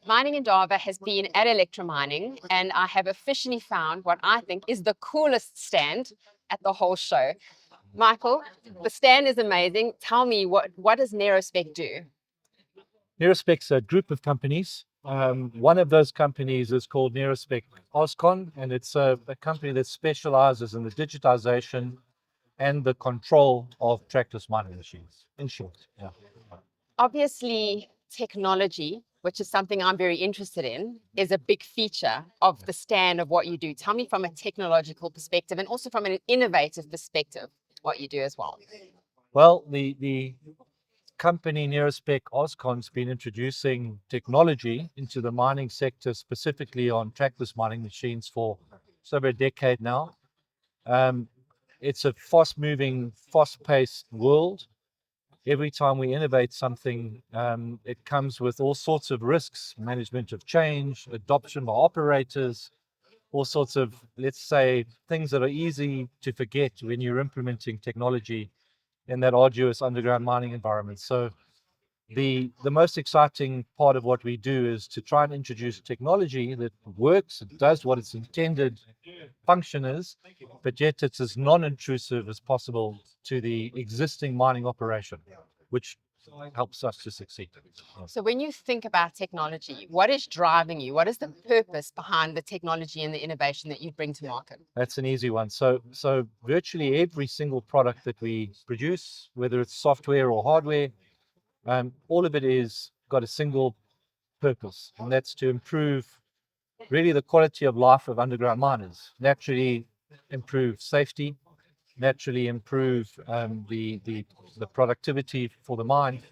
Mining Indaba has been at Electromining, and I have officially found what I think is the coolest stand at the whole show. Michael, the stand is amazing. Tell me, what does Nerospec do? Nerospec's a group of companies. One of those companies is called Nerospec Oscon, and it's a company that specializes in the digitization and the control of trackless mining machines, in short. Yeah. Obviously, technology, which is something I'm very interested in, is a big feature of the stand of what you do. Tell me from a technological perspective and also from an innovative perspective what you do as well. Well, the company Nerospec Oscon's been introducing technology into the mining sector, specifically on trackless mining machines, for over a decade now. It's a fast-moving, fast-paced world. Every time we innovate something, it comes with all sorts of risks: management of change, adoption by operators, all sorts of, let's say, things that are easy to forget when you're implementing technology in that arduous underground mining environment. So the most exciting part of what we do is to try and introduce technology that works, it does what its intended function is, but yet it's as non-intrusive as possible to the existing mining operation, which helps us to succeed. So when you think about technology, what is driving you? What is the purpose behind the technology and the innovation that you bring to market? That's an easy one. So virtually every single product that we produce, whether it's software or hardware, all of it is got a single purpose, and that's to improve really the quality of life of underground miners, naturally improve safety, naturally improve the productivity for the mine.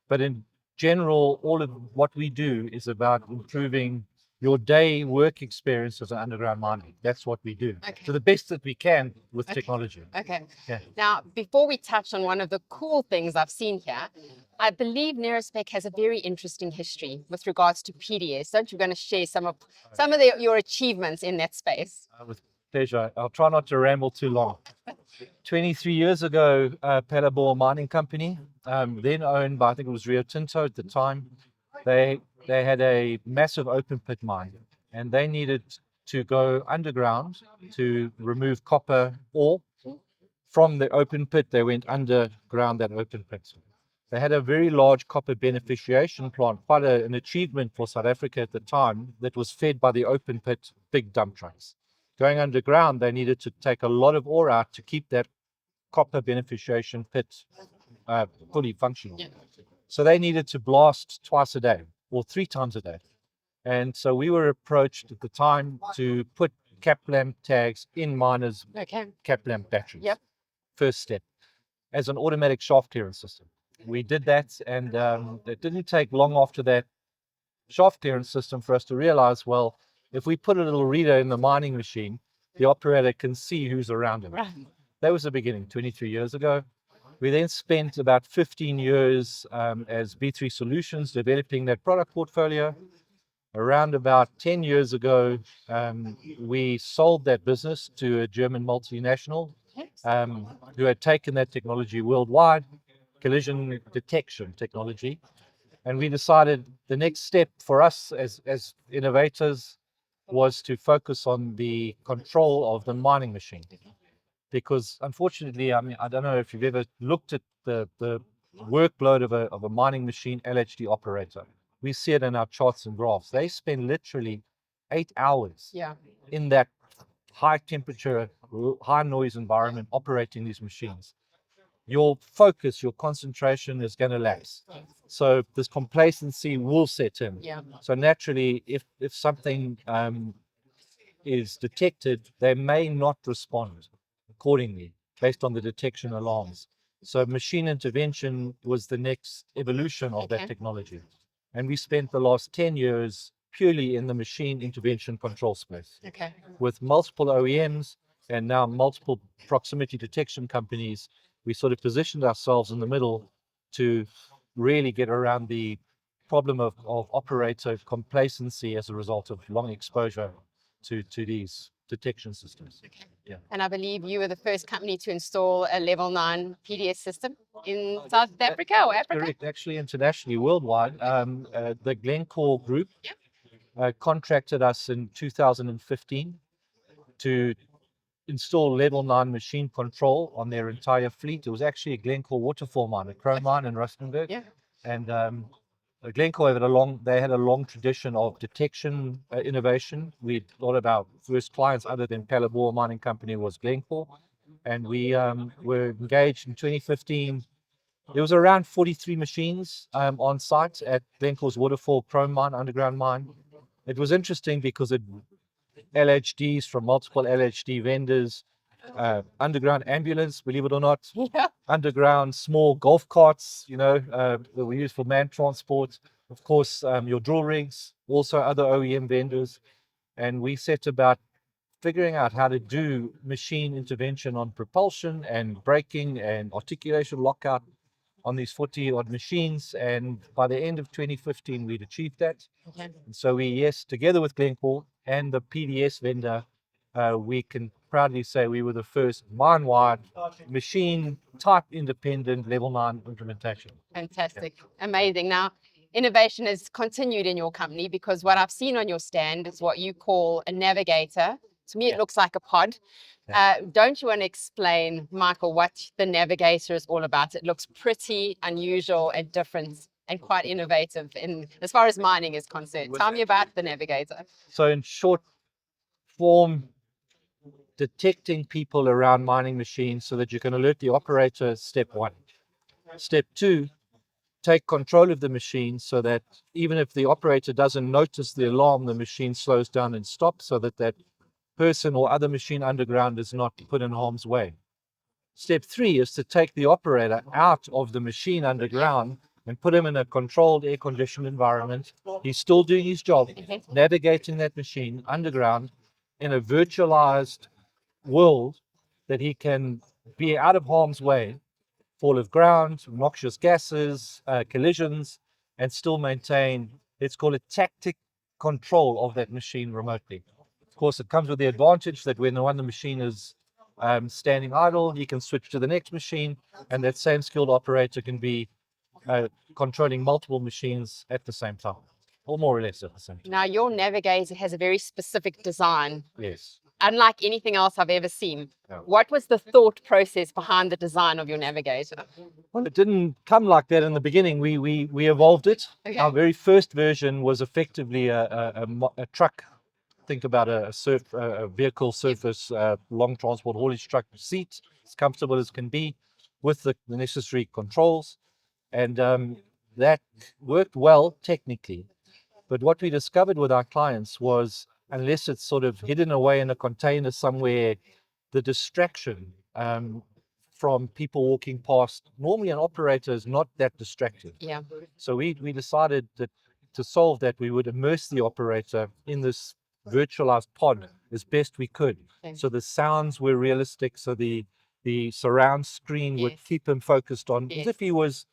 But in general, all of what we do is about improving your day work experience as an underground miner. That's what we do. Okay. To the best that we can with technology. Okay. Yeah. Now, before we touch on one of the cool things I've seen here, I believe Nerospec has a very interesting history with regards to PDS. Don't you going to share some of your achievements in that space? With pleasure. I'll try not to ramble too long. 23 years ago, Palabor Mining Company, then owned by, I think it was Rio Tinto at the time, they had a massive open pit mine, and they needed to go underground to remove copper ore from the open pit. They went underground that open pit. They had a very large copper beneficiation plant, quite an achievement for South Africa at the time, that was fed by the open pit big dump trucks. Going underground, they needed to take a lot of ore out to keep that copper beneficiation pit fully functional. Yeah. So they needed to blast twice a day or 3 times a day. And so we were approached at the time to put cap lamp tags in miners' cap lamp batteries. Yep. First step, as an automatic shaft clearance system. We did that, and it didn't take long after that shaft clearance system for us to realize, well, if we put a little reader in the mining machine, the operator can see who's around him. Right. That was the beginning, 23 years ago. We then spent about 15 years as B3 Solutions developing that product portfolio. Around about 10 years ago, we sold that business to a German multinational who had taken that technology worldwide, collision detection technology. And we decided the next step for us as innovators was to focus on the control of the mining machine. Because unfortunately, I mean, I don't know if you've ever looked at the workload of a mining machine LHD operator. We see it in our charts and graphs. They spend literally 8 hours in that high temperature, high noise environment operating these machines. Your focus, your concentration is going to lapse. So this complacency will set in. Yeah. So naturally, if something is detected, they may not respond accordingly based on the detection alarms. So machine intervention was the next evolution of that technology. And we spent the last 10 years purely in the machine intervention control space. Okay. With multiple OEMs and now multiple proximity detection companies, we sort of positioned ourselves in the middle to really get around the problem of operator complacency as a result of long exposure to these detection systems. Yeah. And I believe you were the first company to install a level 9 PDS system in South Africa or Africa? Correct. Actually, internationally, worldwide, the Glencore group contracted us in 2015 to install level 9 machine control on their entire fleet. It was actually a Glencore waterfall mine, a chrome mine in Rustenburg. Yeah. And Glencore had a long tradition of detection innovation. We thought of our first clients other than Palabora Mining Company was Glencore. And we were engaged in 2015. There was around 43 machines on site at Glencore's waterfall chrome mine, underground mine. It was interesting because LHDs from multiple LHD vendors, underground ambulance, believe it or not, Yeah. underground small golf carts, that we use for man transport. Of course, your drill rigs, also other OEM vendors. And we set about figuring out how to do machine intervention on propulsion and braking and articulation lockout on these 40 odd machines. And by the end of 2015, we'd achieved that. Okay. And so together with Glencore and the PDS vendor, we can proudly say we were the first mine-wide machine type independent level 9 implementation. Fantastic. Amazing. Now, innovation has continued in your company because what I've seen on your stand is what you call a navigator. To me, it looks like a pod. Don't you want to explain, Michael, what the navigator is all about? It looks pretty unusual and different and quite innovative as far as mining is concerned. Tell me about the navigator. So in short form, detecting people around mining machines so that you can alert the operator, step 1. Step 2, take control of the machine so that even if the operator doesn't notice the alarm, the machine slows down and stops so that person or other machine underground is not put in harm's way. Step 3 is to take the operator out of the machine underground and put him in a controlled air-conditioned environment. He's still doing his job, navigating that machine underground in a virtualized world that he can be out of harm's way, fall of ground, noxious gases, collisions, and still maintain, let's call it tactic control of that machine remotely. Of course, it comes with the advantage that when the machine is standing idle, he can switch to the next machine, and that same skilled operator can be controlling multiple machines at the same time, or more or less at the same time. Now, your navigator has a very specific design. Yes. Unlike anything else I've ever seen. Yeah. What was the thought process behind the design of your navigator? Well, it didn't come like that in the beginning. We evolved it. Okay. Our very first version was effectively a truck. Think about a vehicle surface, long transport haulage truck seat, as comfortable as can be, with the necessary controls. And that worked well technically. But what we discovered with our clients was, unless it's sort of hidden away in a container somewhere, the distraction from people walking past, normally an operator is not that distracted. Yeah. So we decided that to solve that, we would immerse the operator in this virtualized pod as best we could. Okay. So the sounds were realistic, so the surround screen would keep him focused on as if he was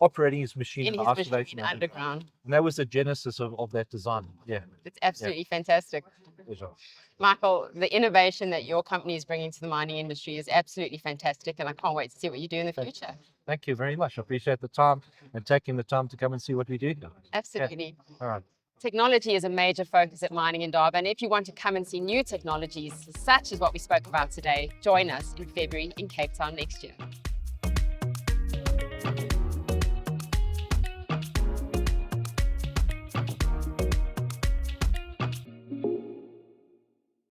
operating his machine In in his isolation machine underground. And that was the genesis of that design. Yeah. It's absolutely fantastic. Pleasure. Michael, the innovation that your company is bringing to the mining industry is absolutely fantastic, and I can't wait to see what you do in the future. Thank you very much. I appreciate the time and taking the time to come and see what we do. Absolutely. Yeah. All right. Technology is a major focus at Mining Indaba, and if you want to come and see new technologies such as what we spoke about today, join us in February in Cape Town next year.